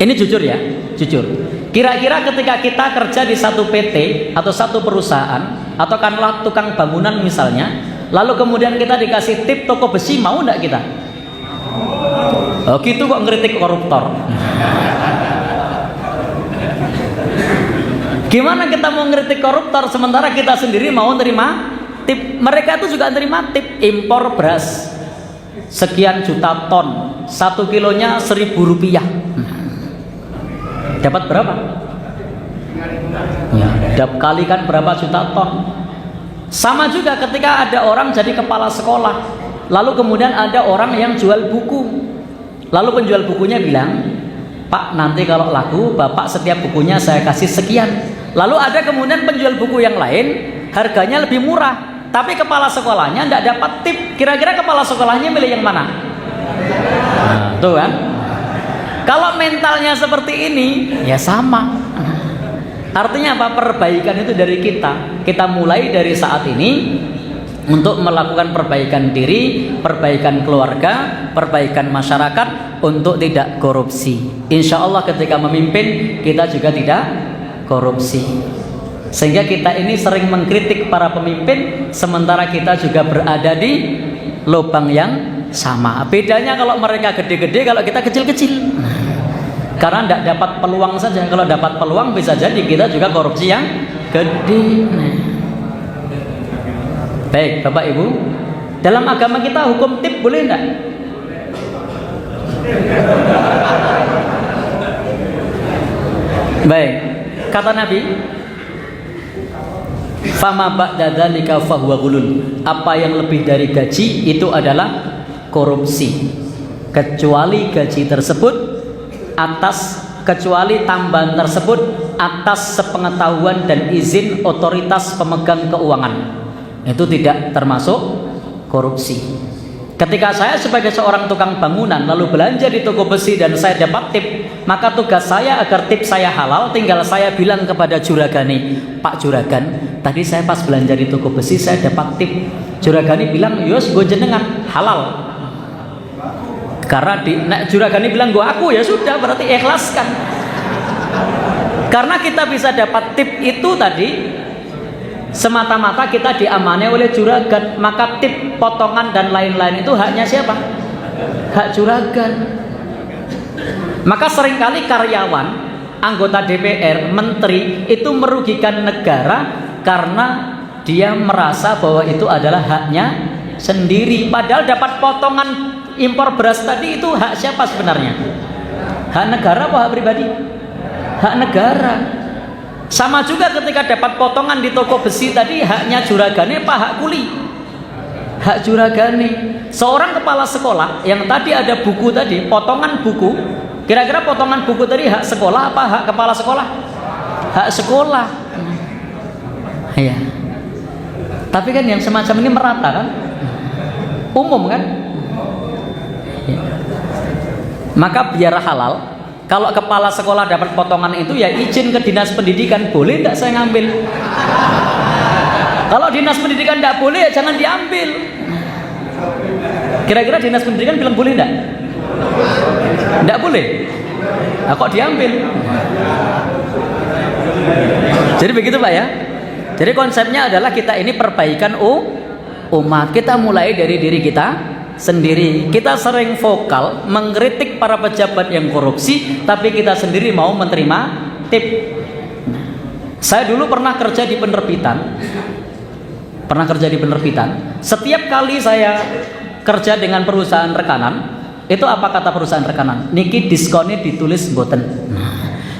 Ini jujur ya, jujur. Kira-kira ketika kita kerja di satu PT atau satu perusahaan atau katakanlah tukang bangunan misalnya, lalu kemudian kita dikasih tip toko besi, mau enggak kita? Oh gitu kok ngeritik koruptor. Gimana kita mau ngeritik koruptor sementara kita sendiri mau nerima tip? Mereka itu juga nerima tip. Impor beras sekian juta ton, 1 kilonya 1.000 rupiah. Dapat berapa? Ya, kalikan berapa juta ton. Sama juga ketika ada orang jadi kepala sekolah, lalu kemudian ada orang yang jual buku, lalu penjual bukunya bilang, Pak, nanti kalau laku Bapak setiap bukunya saya kasih sekian. Lalu ada kemudian penjual buku yang lain, harganya lebih murah, tapi kepala sekolahnya tidak dapat tip. Kira-kira kepala sekolahnya milih yang mana? Nah, tuh kan. Kalau mentalnya seperti ini, ya sama. Artinya apa? Perbaikan itu dari kita. Kita mulai dari saat ini untuk melakukan perbaikan diri, perbaikan keluarga, perbaikan masyarakat untuk tidak korupsi. Insya Allah ketika memimpin kita juga tidak korupsi. Sehingga kita ini sering mengkritik para pemimpin, sementara kita juga berada di lubang yang sama. Bedanya kalau mereka gede-gede, kalau kita kecil-kecil. Karena tidak dapat peluang saja. Kalau dapat peluang bisa jadi kita juga korupsi yang gede. Baik Bapak Ibu, dalam agama kita hukum tip boleh enggak? Baik, kata Nabi, fama ba'da dzalika fahuwa ghulul. Apa yang lebih dari gaji itu adalah korupsi, kecuali gaji tersebut kecuali tambahan tersebut atas sepengetahuan dan izin otoritas pemegang keuangan, itu tidak termasuk korupsi. Ketika saya sebagai seorang tukang bangunan lalu belanja di toko besi dan saya dapat tip, maka tugas saya agar tip saya halal, tinggal saya bilang kepada juragani, Pak Juragan, tadi saya pas belanja di toko besi saya dapat tip. Juragani bilang, yos gue jenengan halal. Karena juragani bilang gue aku, ya sudah, berarti ikhlaskan. Karena kita bisa dapat tip itu tadi semata-mata kita diamani oleh juragan, maka tip, potongan dan lain-lain itu haknya siapa? Hak juragan. Maka seringkali karyawan, anggota DPR, menteri itu merugikan negara karena dia merasa bahwa itu adalah haknya sendiri, padahal dapat potongan impor beras tadi itu hak siapa sebenarnya? Hak negara apa hak pribadi? Hak negara. Sama juga ketika dapat potongan di toko besi tadi, haknya juragane apa hak kuli? Hak juragane. Seorang kepala sekolah yang tadi ada buku tadi, potongan buku, kira-kira potongan buku tadi hak sekolah apa hak kepala sekolah? Hak sekolah. Ya. Tapi kan yang semacam ini merata kan? Umum kan? Ya. Maka biar halal, kalau kepala sekolah dapat potongan itu ya izin ke dinas pendidikan, boleh tidak saya ngambil? Kalau dinas pendidikan tidak boleh ya jangan diambil. Kira-kira dinas pendidikan bilang boleh tidak? Tidak boleh. Nah, kok diambil? Jadi begitu Pak ya. Jadi konsepnya adalah kita ini perbaikan umat. Kita mulai dari diri kita sendiri. Kita sering vokal mengkritik para pejabat yang korupsi, tapi kita sendiri mau menerima tip. Saya dulu pernah kerja di penerbitan. Setiap kali saya kerja dengan perusahaan rekanan, itu apa kata perusahaan rekanan? Niki diskonnya ditulis mboten.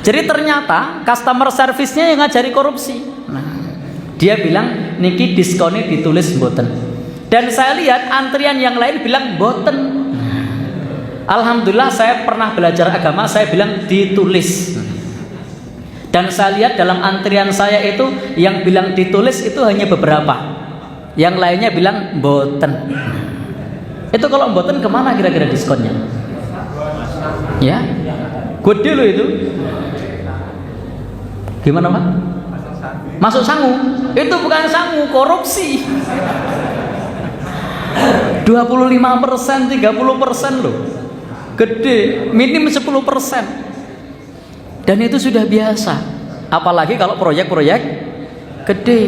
Jadi ternyata customer service-nya yang ngajari korupsi. Dia bilang niki diskonnya ditulis mboten. Dan saya lihat antrian yang lain bilang mboten. Alhamdulillah saya pernah belajar agama, saya bilang ditulis. Dan saya lihat dalam antrian saya itu yang bilang ditulis itu hanya beberapa. Yang lainnya bilang mboten. Itu kalau mboten kemana kira-kira diskonnya? Ya, gede loh itu. Gimana Pak? Masuk sangu. Itu bukan sangu, korupsi. 25%, 30% loh. Gede, minim 10%. Dan itu sudah biasa. Apalagi kalau proyek-proyek gede.